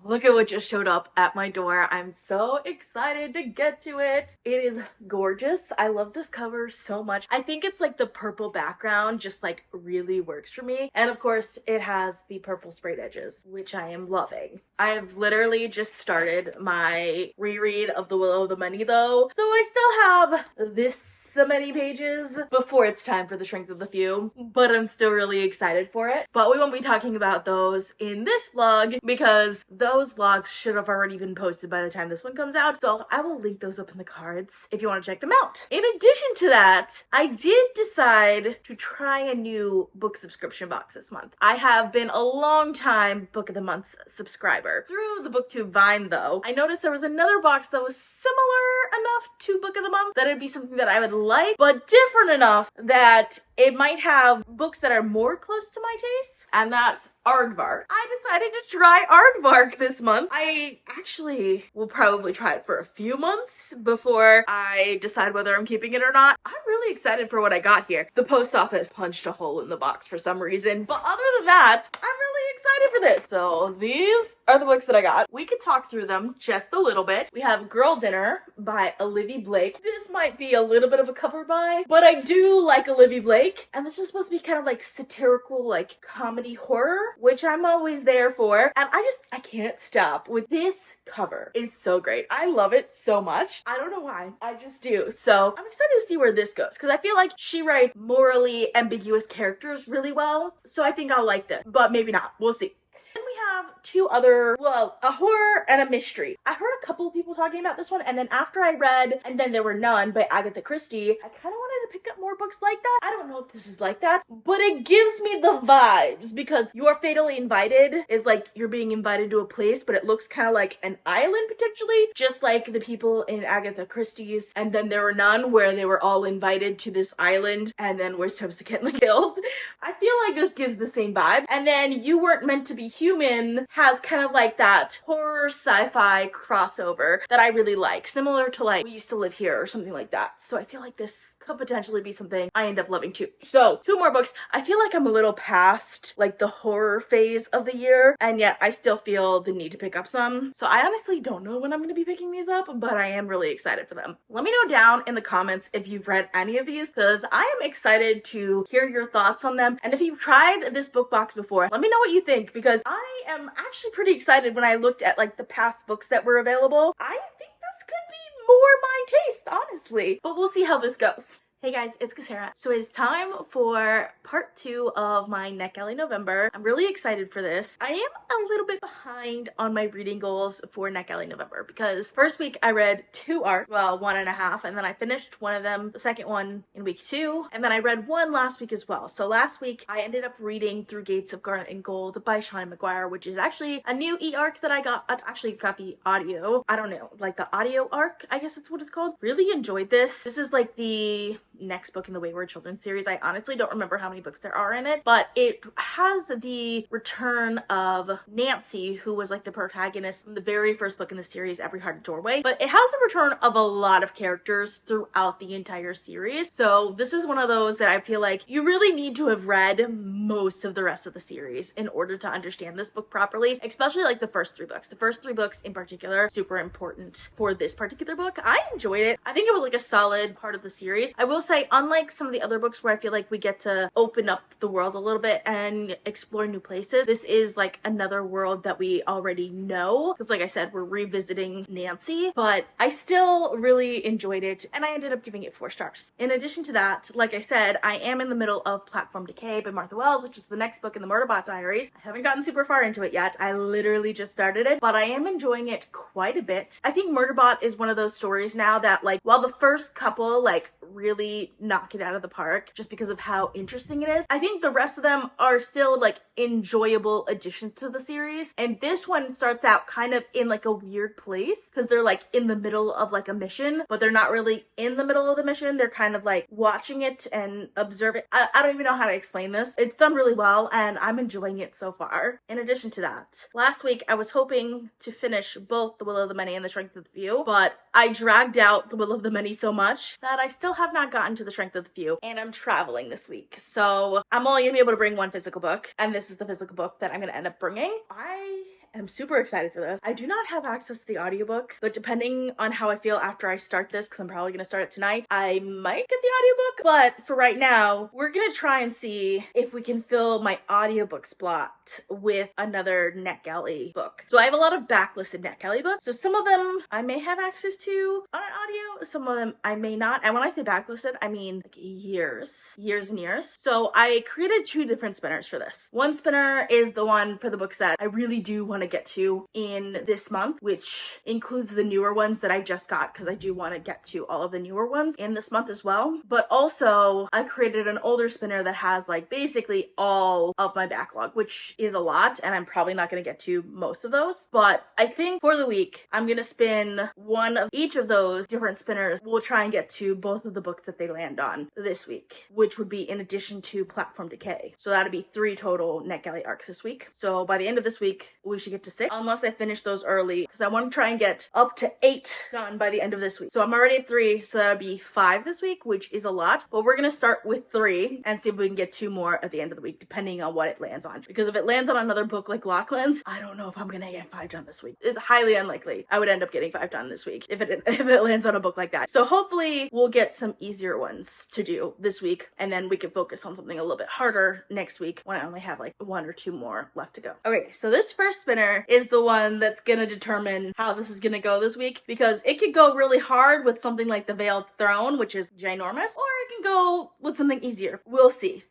Look at what just showed up at my door. I'm so excited to get to it. It is gorgeous. I love this cover so much. I think it's like the purple background just like really works for me. And of course it has the purple sprayed edges, which I am loving. I have literally just started my reread of The Will of the Many though, so I still have this so many pages before it's time for The Strength of the Few, but I'm still really excited for it. But we won't be talking about those in this vlog because those vlogs should have already been posted by the time this one comes out, so I will link those up in the cards if you want to check them out. In addition to that, I did decide to try a new book subscription box this month. I have been a long time Book of the Month subscriber. Through the BookTube Vine though, I noticed there was another box that was similar enough to Book of the Month that it'd be something that I would like, but different enough that it might have books that are more close to my taste, and that's Aardvark. I decided to try Aardvark this month. I actually will probably try it for a few months before I decide whether I'm keeping it or not. I'm really excited for what I got here. The post office punched a hole in the box for some reason, but other than that, I'm really excited for this. So these are the books that I got. We could talk through them just a little bit. We have Girl Dinner by Olivia Blake. This might be a little bit of a cover buy, but I do like Olivia Blake, and this is supposed to be kind of like satirical, like comedy horror, which I'm always there for, and I can't stop with this cover. It's so great. I love it so much. I don't know why, I just do. So I'm excited to see where this goes because I feel like she writes morally ambiguous characters really well, so I think I'll like this, but maybe not. We'll see. Then we have two other, well, a horror and a mystery. I heard a couple of people talking about this one, and then after I read And Then There Were None by Agatha Christie, I kind of wanted to pick up more books like that. I don't know if this is like that, but it gives me the vibes because You Are Fatally Invited is like you're being invited to a place, but it looks kind of like an island potentially, just like the people in Agatha Christie's And Then There Were None, where they were all invited to this island and then were subsequently killed. I feel like this gives the same vibe. And then You Weren't Meant to Be Human has kind of like that horror sci-fi crossover that I really like, similar to like We Used to Live Here or something like that. So I feel like this could potentially be something I end up loving too. So two more books. I feel like I'm a little past like the horror phase of the year, and yet I still feel the need to pick up some. So I honestly don't know when I'm going to be picking these up, but I am really excited for them. Let me know down in the comments if you've read any of these because I am excited to hear your thoughts on them. And if you've tried this book box before, let me know what you think because I am actually pretty excited. When I looked at like the past books that were available, I think this could be more my taste, honestly, but we'll see how this goes. Hey guys, it's Kesara. So it's time for part 2 of my Netgalley November. I'm really excited for this. I am a little bit behind on my reading goals for Netgalley November because first week I read 2 arcs, well 1.5, and then I finished one of them, the second one in week 2, and then I read one last week as well. So last week I ended up reading Through Gates of Garnet and Gold by Shannon McGuire, which is actually a new e-arc that I got. I actually got the audio, I don't know, like the audio arc, I guess that's what it's called. Really enjoyed this. This is like the next book in the Wayward Children series. I honestly don't remember how many books there are in it, but it has the return of Nancy, who was like the protagonist from the very first book in the series, Every Heart a Doorway, but it has the return of a lot of characters throughout the entire series. So this is one of those that I feel like you really need to have read most of the rest of the series in order to understand this book properly, especially like the first 3 books. The first 3 books in particular, super important for this particular book. I enjoyed it. I think it was like a solid part of the series. I will say, unlike some of the other books where I feel like we get to open up the world a little bit and explore new places, this is like another world that we already know because like I said, we're revisiting Nancy, but I still really enjoyed it and I ended up giving it 4 stars. In addition to that, like I said, I am in the middle of Platform Decay by Martha Wells, which is the next book in the Murderbot Diaries. I haven't gotten super far into it yet. I literally just started it, but I am enjoying it quite a bit. I think Murderbot is one of those stories now that like while the first couple like really knock it out of the park just because of how interesting it is, I think the rest of them are still like enjoyable additions to the series, and this one starts out kind of in like a weird place because they're like in the middle of like a mission, but they're not really in the middle of the mission. They're kind of like watching it and observing. I don't even know how to explain this. It's done really well and I'm enjoying it so far. In addition to that, last week I was hoping to finish both The Will of the Many and The Strength of the Few, but I dragged out The Will of the Many so much that I still have not gotten to The Strength of the Few, and I'm traveling this week, so I'm only gonna be able to bring one physical book, and this is the physical book that I'm gonna end up bringing. I am super excited for this. I do not have access to the audiobook, but depending on how I feel after I start this, because I'm probably going to start it tonight, I might get the audiobook. But for right now, we're going to try and see if we can fill my audiobook slot with another Netgalley book. So I have a lot of backlisted Netgalley books. So some of them I may have access to on audio, some of them I may not. And when I say backlisted, I mean like years and years. So I created 2 different spinners for this. One spinner is the one for the books that I really do want to get to in this month, which includes the newer ones that I just got, because I do want to get to all of the newer ones in this month as well. But also I created an older spinner that has like basically all of my backlog, which is a lot, and I'm probably not going to get to most of those. But I think for the week, I'm going to spin one of each of those different spinners. We'll try and get to both of the books that they land on this week, which would be in addition to Platform Decay. So that'd be 3 total Netgalley arcs this week. So by the end of this week, we should get to 6, unless I finish those early, because I want to try and get up to 8 done by the end of this week. So I'm already at 3, so that'd be 5 this week, which is a lot. But we're going to start with 3 and see if we can get 2 more at the end of the week, depending on what it lands on. Because if it lands on another book like Lachlan's, I don't know if I'm going to get 5 done this week. It's highly unlikely I would end up getting 5 done this week if it lands on a book like that. So hopefully we'll get some easier ones to do this week, and then we can focus on something a little bit harder next week when I only have like 1 or 2 more left to go. Okay, so this first spinner is the one that's gonna determine how this is gonna go this week, because it could go really hard with something like the Veiled Throne, which is ginormous, or it can go with something easier. We'll see.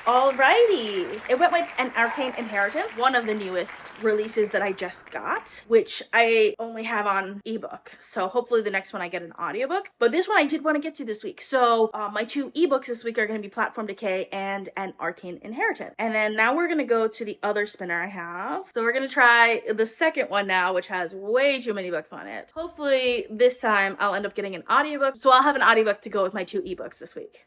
Alrighty, it went with an Arcane Inheritance, one of the newest releases that I just got, which I only have on ebook. So hopefully the next one I get an audiobook. But this one I did want to get to this week. So my 2 ebooks this week are going to be Platform Decay and an Arcane Inheritance. And then now we're going to go to the other spinner I have. So we're going to try the second one now, which has way too many books on it. Hopefully this time I'll end up getting an audiobook. So I'll have an audiobook to go with my 2 ebooks this week.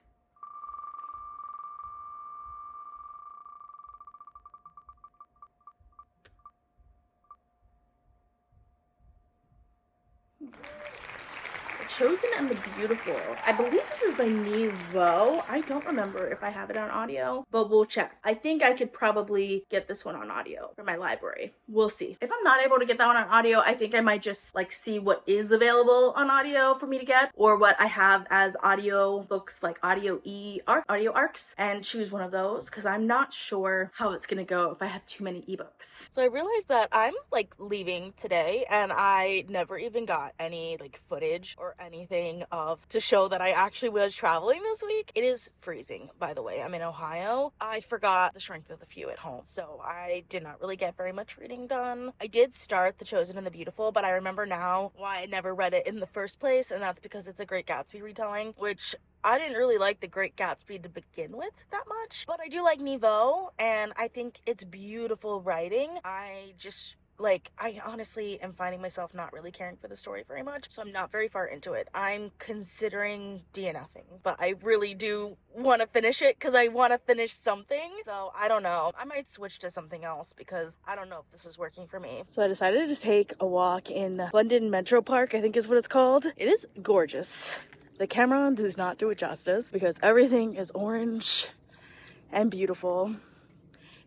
Chosen and the Beautiful. I believe this is by Nghi. I don't remember if I have it on audio, but we'll check. I think I could probably get this one on audio for my library. We'll see. If I'm not able to get that one on audio, I think I might just like see what is available on audio for me to get, or what I have as audio books like audio arcs, and choose one of those, because I'm not sure how it's gonna go if I have too many ebooks. So I realized that I'm like leaving today, and I never even got any like footage or anything to show that I actually was traveling this week. It is freezing, by the way. I'm in Ohio. I forgot the Strength of the Few at home, so I did not really get very much reading done. I did start The Chosen and the Beautiful, but I remember now why I never read it in the first place, and that's because it's a Great Gatsby retelling, which I didn't really like The Great Gatsby to begin with that much, but I do like Nghi, and I think it's beautiful writing. I honestly am finding myself not really caring for the story very much, so I'm not very far into it. I'm considering DNFing, but I really do want to finish it because I want to finish something. So I don't know. I might switch to something else because I don't know if this is working for me. So I decided to take a walk in London Metro Park, I think is what it's called. It is gorgeous. The camera does not do it justice because everything is orange and beautiful,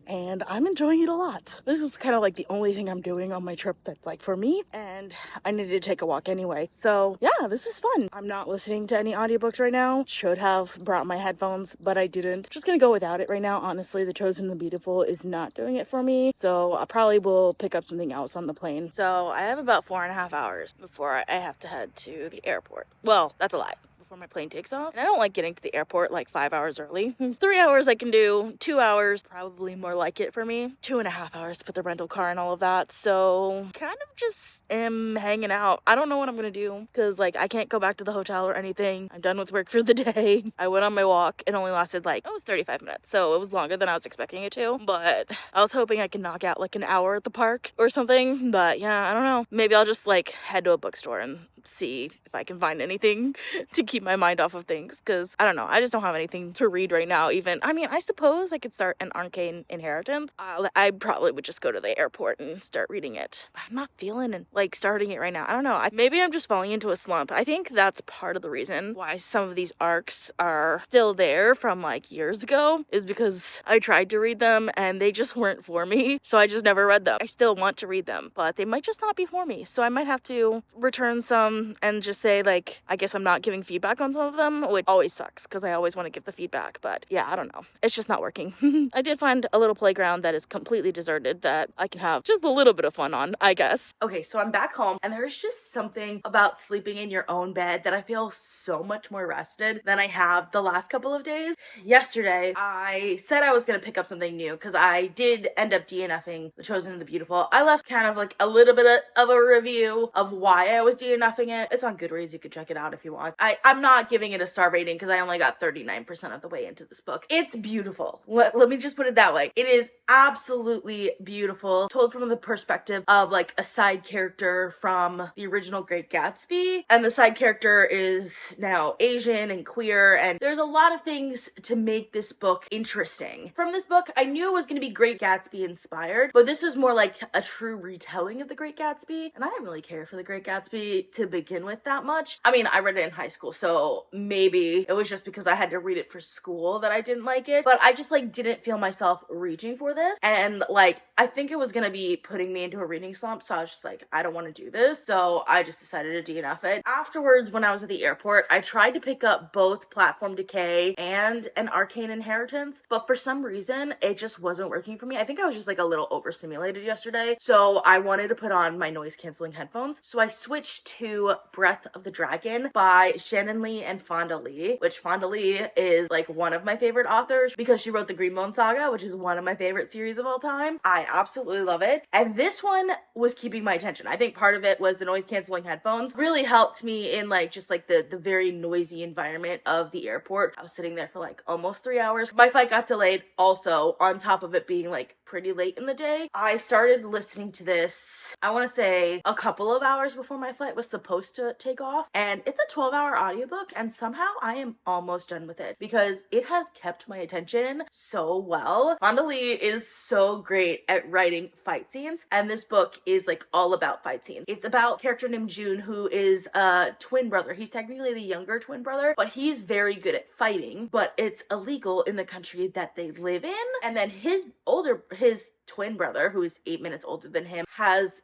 and I'm enjoying it a lot. This is kind of like the only thing I'm doing on my trip that's like for me, and I needed to take a walk anyway. So yeah, this is fun. I'm not listening to any audiobooks right now. Should have brought my headphones, but I didn't. Just gonna go without it right now. Honestly, The Chosen and the Beautiful is not doing it for me, so I probably will pick up something else on the plane. So I have about 4.5 hours before I have to head to the airport. Well, that's a lie. Before my plane takes off. And I don't like getting to the airport like 5 hours early. 3 hours I can do, 2 hours probably more like it for me. 2.5 hours to put the rental car and all of that. So kind of just am hanging out. I don't know what I'm gonna do because like I can't go back to the hotel or anything. I'm done with work for the day. I went on my walk. It only lasted like, it was 35 minutes. So it was longer than I was expecting it to. But I was hoping I could knock out like an hour at the park or something. But yeah, I don't know. Maybe I'll just like head to a bookstore and see if I can find anything to keep keep my mind off of things, because I don't know, I just don't have anything to read right now. Even, I mean, I suppose I could start an Arcane inheritance. I probably would just go to the airport and start reading it, but I'm not feeling like starting it right now. I don't know, maybe I'm just falling into a slump. I think that's part of the reason why some of these arcs are still there from like years ago, is because I tried to read them and they just weren't for me, so I just never read them. I still want to read them, but they might just not be for me, so I might have to return some and just say, like, I guess I'm not giving feedback on some of them, which always sucks because I always want to give the feedback. But yeah, I don't know, it's just not working. I did find a little playground that is completely deserted that I can have just a little bit of fun on, I guess. Okay, so I'm back home, and there's just something about sleeping in your own bed that I feel so much more rested than I have the last couple of days. Yesterday, I said I was gonna pick up something new because I did end up DNFing The Chosen and the Beautiful. I left kind of like a little bit of a review of why I was DNFing it. It's on Goodreads, you could check it out if you want. I'm not giving it a star rating because I only got 39% of the way into this book. It's beautiful. Let me just put it that way. It is absolutely beautiful, told from the perspective of like a side character from the original Great Gatsby, and the side character is now Asian and queer, and there's a lot of things to make this book interesting. From this book, I knew it was going to be Great Gatsby inspired, but this is more like a true retelling of the Great Gatsby, and I didn't really care for the Great Gatsby to begin with that much. I mean, I read it in high school, so maybe it was just because I had to read it for school that I didn't like it, but I just like didn't feel myself reaching for this, and like I think it was gonna be putting me into a reading slump, so I was just like, I don't want to do this, so I just decided to DNF it. Afterwards, when I was at the airport, I tried to pick up both Platform Decay and an Arcane Inheritance, but for some reason it just wasn't working for me. I think I was just like a little overstimulated yesterday, so I wanted to put on my noise canceling headphones, so I switched to Breath of the Dragon by Shannon Lee and Fonda Lee, which Fonda Lee is like one of my favorite authors because she wrote the Greenbone Saga, which is one of my favorite series of all time. I absolutely love it, and this one was keeping my attention. I think part of it was the noise canceling headphones really helped me in like just like the very noisy environment of the airport. I was sitting there for like almost 3 hours. My flight got delayed also, on top of it being like pretty late in the day. I started listening to this, I want to say a couple of hours before my flight was supposed to take off, and it's a 12-hour audiobook, and somehow I am almost done with it because it has kept my attention so well. Fonda Lee is so great at writing fight scenes, and this book is like all about fight scenes. It's about a character named June who is a twin brother. He's technically the younger twin brother, but he's very good at fighting, but it's illegal in the country that they live in. And then his twin brother, who is 8 minutes older than him,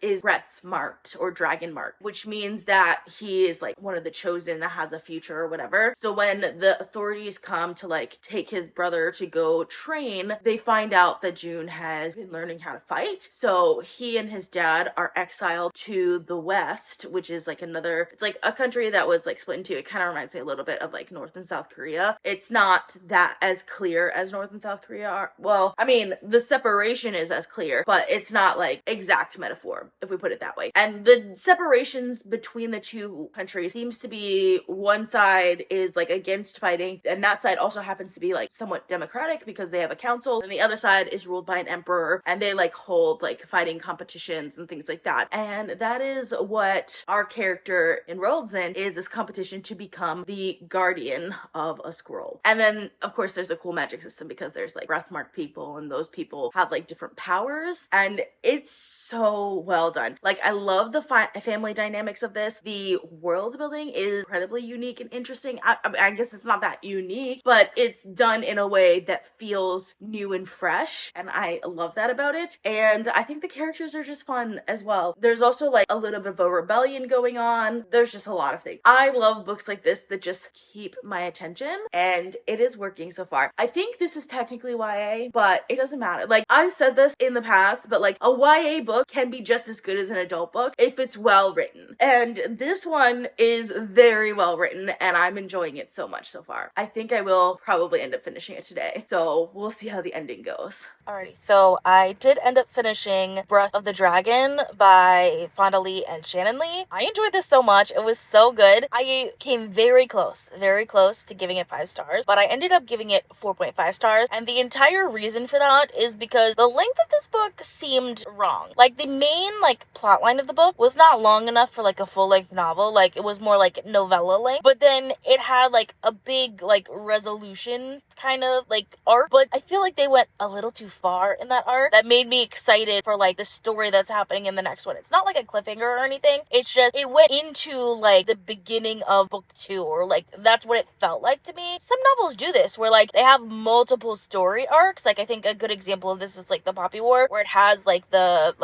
is breath marked or dragon marked, which means that he is like one of the chosen that has a future or whatever. So when the authorities come to like take his brother to go train, they find out that June has been learning how to fight. So he and his dad are exiled to the West, which is like it's like a country that was like split in two. It kind of reminds me a little bit of like North and South Korea. It's not that as clear as North and South Korea are. Well, I mean, the separation is as clear, but it's not like exact metaphor, if we put it that way. And the separations between the two countries seems to be one side is like against fighting, and that side also happens to be like somewhat democratic because they have a council, and the other side is ruled by an emperor, and they like hold like fighting competitions and things like that. And that is what our character enrolls in, is this competition to become the guardian of a scroll. And then of course there's a cool magic system because there's like breathmark people, and those people have like different powers, and it's so well done. Like, I love the family dynamics of this. The world building is incredibly unique and interesting. I guess it's not that unique, but it's done in a way that feels new and fresh, and I love that about it. And I think the characters are just fun as well. There's also like a little bit of a rebellion going on. There's just a lot of things. I love books like this that just keep my attention, and it is working so far. I think this is technically YA, but it doesn't matter. Like, I've said this in the past, but like a YA book can be just as good as an adult book if it's well written. And this one is very well written, and I'm enjoying it so much so far. I think I will probably end up finishing it today. So we'll see how the ending goes. Alrighty, so I did end up finishing Breath of the Dragon by Fonda Lee and Shannon Lee. I enjoyed this so much. It was so good. I came very close to giving it 5 stars, but I ended up giving it 4.5 stars. And the entire reason for that is because the length think that this book seemed wrong. Like, the main, like, plot line of the book was not long enough for, like, a full-length novel. Like, it was more, like, novella length. But then it had, like, a big, like, resolution kind of, like, arc. But I feel like they went a little too far in that arc. That made me excited for, like, the story that's happening in the next one. It's not, like, a cliffhanger or anything. It's just, it went into, like, the beginning of book 2. Or, like, that's what it felt like to me. Some novels do this, where, like, they have multiple story arcs. Like, I think a good example of this is, like, the Poppy War, where it has, like, the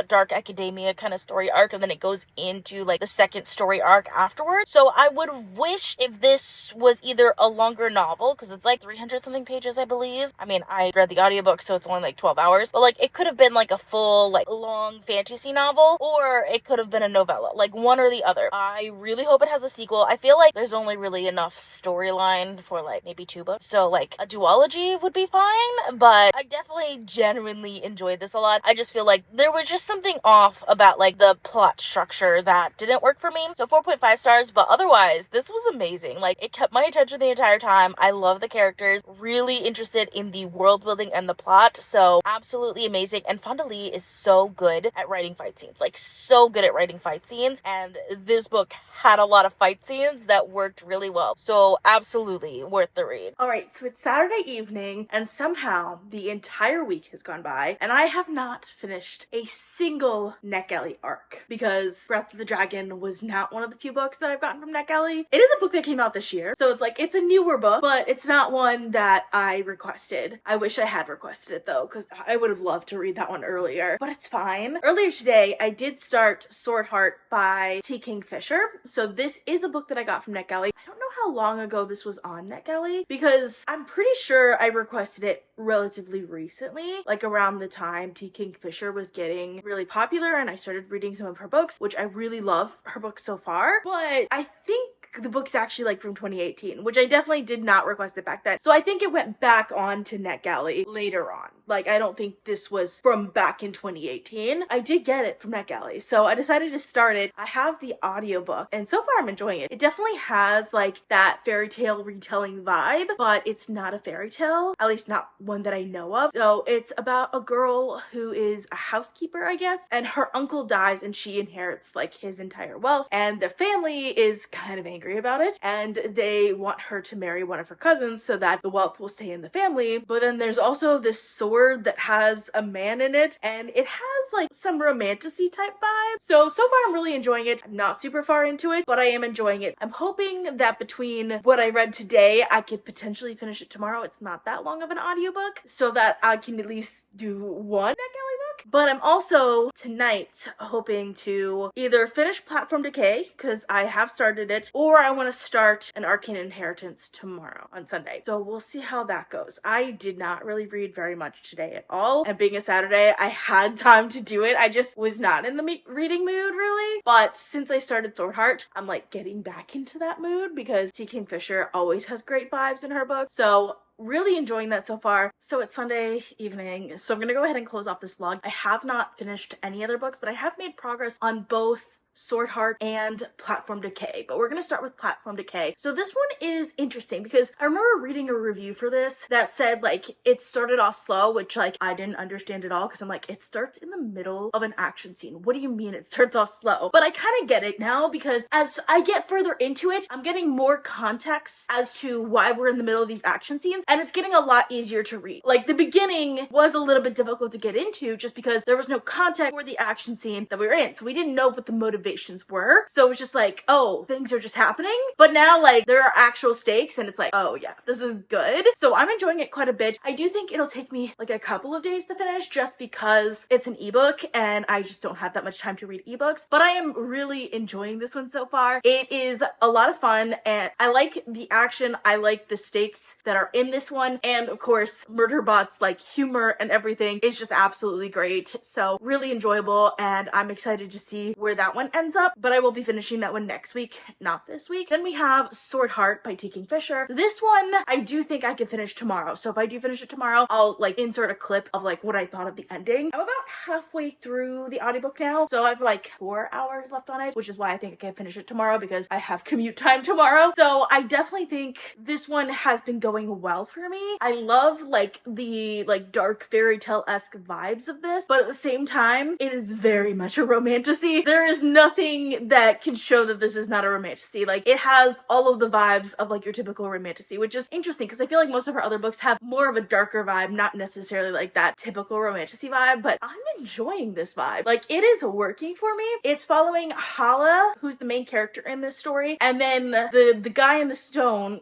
dark academia kind of story arc, and then it goes into, like, the second story arc afterwards. So I would wish if this was either a longer novel, because it's like 300 something pages, I believe. I mean, I read the audiobook, so it's only like 12 hours, but like, it could have been like a full, like, long fantasy novel, or it could have been a novella, like one or the other. I really hope it has a sequel. I feel like there's only really enough storyline for like maybe 2 books, so like a duology would be fine, but I definitely genuinely enjoyed this a lot. I just feel like there was just something off about like the plot structure that didn't work for me. So 4.5 stars, but otherwise this was amazing. Like, it kept my attention the entire time. I love the characters, really interested in the world building and the plot, so absolutely amazing. And Fonda Lee is so good at writing fight scenes, like so good at writing fight scenes, and this book had a lot of fight scenes that worked really well, so absolutely worth the read. Alright, so it's Saturday evening, and somehow the entire week has gone by, and I have not finished a single Netgalley arc, because Breath of the Dragon was not one of the few books that I've gotten from Netgalley. It is a book that came out this year, so it's like, it's a newer book, but it's not one that I requested. I wish I had requested it though, because I would have loved to read that one earlier, but it's fine. Earlier today, I did start Swordheart by Kingfisher. So this is a book that I got from Netgalley. I don't know how long ago this was on Netgalley, because I'm pretty sure I requested it relatively recently, like around the time Kingfisher was getting really popular and I started reading some of her books, which I really love her books so far, but I think the book's actually like from 2018, which I definitely did not request it back then. So I think it went back on to Netgalley later on. Like, I don't think this was from back in 2018. I did get it from Netgalley, so I decided to start it. I have the audiobook, and so far I'm enjoying it. It definitely has like that fairy tale retelling vibe, but it's not a fairy tale, at least not one that I know of. So it's about a girl who is a housekeeper, I guess, and her uncle dies and she inherits like his entire wealth, and the family is kind of angry about it, and they want her to marry one of her cousins so that the wealth will stay in the family. But then there's also this sword that has a man in it, and it has like some romanticy type vibe. So far I'm really enjoying it. I'm not super far into it, but I am enjoying it. I'm hoping that between what I read today, I could potentially finish it tomorrow. It's not that long of an audiobook, so that I can at least do one Netgalley book. But I'm also tonight hoping to either finish Platform Decay, because I have started it, or I want to start an Arcane Inheritance tomorrow on Sunday. So we'll see how that goes. I did not really read very much today at all, and being a Saturday, I had time to do it. I just was not in the reading mood really, but since I started Swordheart, I'm like getting back into that mood, because Kingfisher always has great vibes in her book. So really enjoying that so far. So it's Sunday evening, so I'm gonna go ahead and close off this vlog. I have not finished any other books, but I have made progress on both Swordheart and Platform Decay, but we're gonna start with Platform Decay. So this one is interesting because I remember reading a review for this that said like it started off slow, which like I didn't understand at all, because I'm like, it starts in the middle of an action scene. What do you mean it starts off slow? But I kind of get it now, because as I get further into it, I'm getting more context as to why we're in the middle of these action scenes, and it's getting a lot easier to read. Like, the beginning was a little bit difficult to get into just because there was no context for the action scene that we were in, so we didn't know what the motivations were. So it was just like, oh, things are just happening. But now like there are actual stakes, and it's like, oh yeah, this is good. So I'm enjoying it quite a bit. I do think it'll take me like a couple of days to finish, just because it's an ebook and I just don't have that much time to read ebooks, but I am really enjoying this one so far. It is a lot of fun, and I like the action. I like the stakes that are in this one, and of course Murderbot's like humor and everything is just absolutely great. So really enjoyable, and I'm excited to see where that one ends up, but I will be finishing that one next week, not this week. Then we have Swordheart by Kingfisher. This one, I do think I can finish tomorrow. So if I do finish it tomorrow, I'll like insert a clip of like what I thought of the ending. I'm about halfway through the audiobook now, so I have like 4 hours left on it, which is why I think I can finish it tomorrow because I have commute time tomorrow. So I definitely think this one has been going well for me. I love like the like dark fairy tale-esque vibes of this, but at the same time, it is very much a romantasy. There is nothing that can show that this is not a romantasy. Like, it has all of the vibes of like your typical romantasy, which is interesting because I feel like most of her other books have more of a darker vibe, not necessarily like that typical romantasy vibe, but I'm enjoying this vibe. Like, it is working for me. It's following Hala, who's the main character in this story, and then the guy in the stone,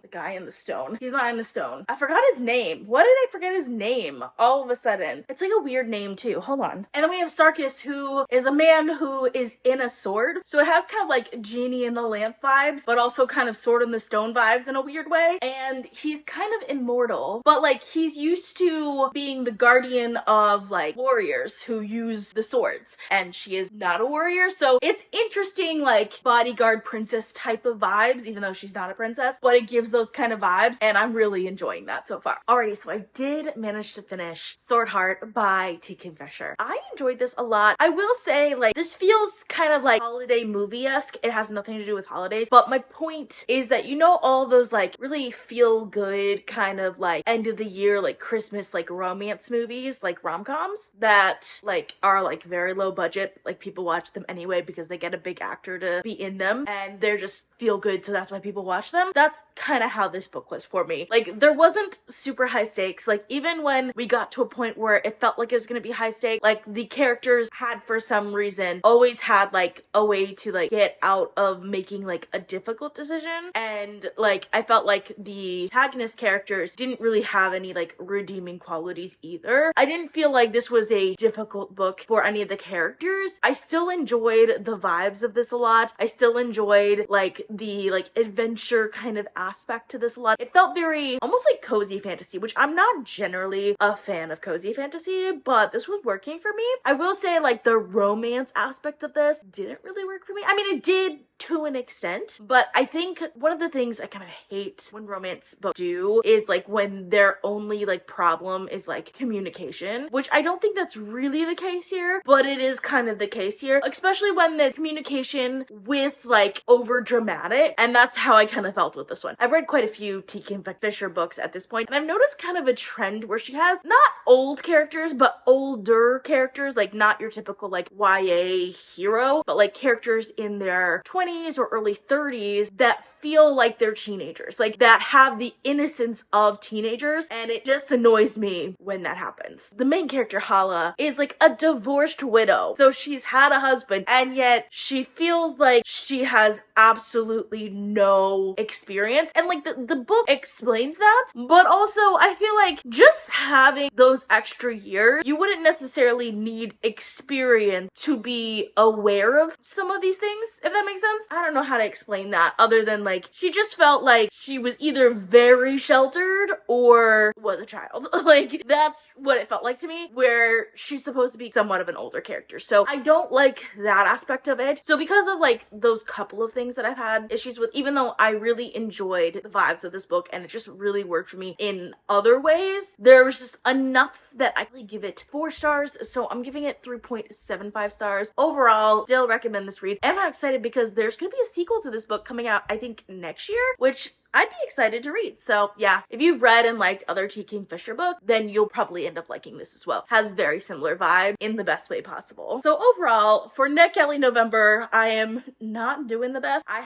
he's not in the stone. I forgot his name. What did I forget his name all of a sudden? It's like a weird name too. Hold on. And then we have Sarkis, who is a man who is in a sword. So it has kind of like Genie in the Lamp vibes, but also kind of Sword in the Stone vibes in a weird way. And he's kind of immortal, but like he's used to being the guardian of like warriors who use the swords. And she is not a warrior. So it's interesting, like bodyguard princess type of vibes, even though she's not a princess, but it gives those kind of vibes. And I'm really enjoying that so far. Alrighty, so I did manage to finish Swordheart by T. Kingfisher. I enjoyed this a lot. I will say, like, this feels kind of like holiday movie-esque. It has nothing to do with holidays, but my point is that, you know, all those like really feel good kind of like end of the year, like Christmas, like romance movies, like rom-coms that like are like very low budget, like people watch them anyway because they get a big actor to be in them and they're just feel good, so that's why people watch them. That's kind of how this book was for me. Like, there wasn't super high stakes. Like, even when we got to a point where it felt like it was gonna be high stakes, like the characters had for some reason always had like a way to like get out of making like a difficult decision, and like I felt like the protagonist characters didn't really have any like redeeming qualities either. I didn't feel like this was a difficult book for any of the characters. I still enjoyed the vibes of this a lot. I still enjoyed like the like adventure kind of aspect to this a lot. It felt very almost like cozy fantasy, which I'm not generally a fan of cozy fantasy, but this was working for me. I will say like the romance aspect of this didn't really work for me. I mean, it did to an extent, but I think one of the things I kind of hate when romance books do is like when their only like problem is like communication, which I don't think that's really the case here, but it is kind of the case here, especially when the communication with like over dramatic, and that's how I kind of felt with this one. I've read quite a few T. Kingfisher books at this point, and I've noticed kind of a trend where she has not old characters, but older characters, like not your typical like YA hero, but like characters in their 20s or early 30s that feel like they're teenagers, like that have the innocence of teenagers, and it just annoys me when that happens. The main character, Hala, is like a divorced widow, so she's had a husband, and yet she feels like she has absolutely no experience, and like the book explains that, but also I feel like just having those extra years, you wouldn't necessarily need experience to be aware of some of these things, if that makes sense. I don't know how to explain that other than like she just felt like she was either very sheltered or was a child. Like, that's what it felt like to me, where she's supposed to be somewhat of an older character. So I don't like that aspect of it. So because of like those couple of things that I've had issues with, even though I really enjoyed the vibes of this book and it just really worked for me in other ways, there was just enough that I really give it 4 stars. So I'm giving it 3.75 stars. Overall, still recommend this read. And I'm excited because there's gonna be a sequel to this book coming out, I think, next year, which I'd be excited to read. So yeah, if you've read and liked other T. Kingfisher books, then you'll probably end up liking this as well. Has very similar vibe in the best way possible. So overall, for Netgalley November, I am not doing the best. I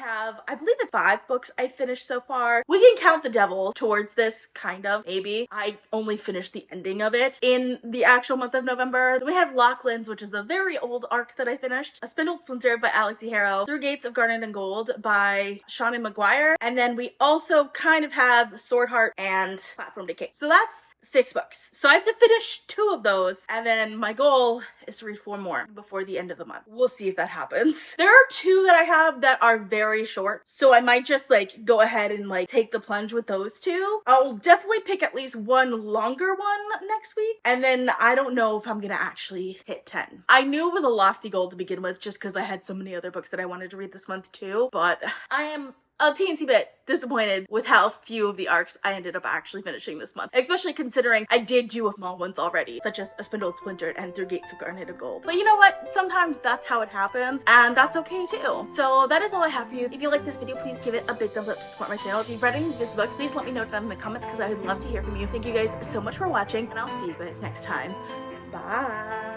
believe it's 5 books I finished so far. We can count The Devil towards this, kind of, maybe. I only finished the ending of it in the actual month of November. Then we have Lachlan's, which is a very old arc that I finished. A Spindle Splinter by Alex E. Harrow. Through Gates of Garnet and Gold by Shannon McGuire. And then we also also kind of have Swordheart and Platform Decay. So that's 6 books. So I have to finish 2 of those, and then my goal is to read 4 more before the end of the month. We'll see if that happens. There are 2 that I have that are very short, so I might just like go ahead and like take the plunge with those 2. I'll definitely pick at least one longer one next week, and then I don't know if I'm gonna actually hit 10. I knew it was a lofty goal to begin with just because I had so many other books that I wanted to read this month too, but I am a teensy bit disappointed with how few of the arcs I ended up actually finishing this month, especially considering I did do small ones already, such as A Spindle Splintered and Through Gates of Garnet of Gold. But you know what? Sometimes that's how it happens, and that's okay too. So that is all I have for you. If you like this video, please give it a big thumbs up to support my channel. If you've read any of these books, please let me know down in the comments because I would love to hear from you. Thank you guys so much for watching, and I'll see you guys next time. Bye!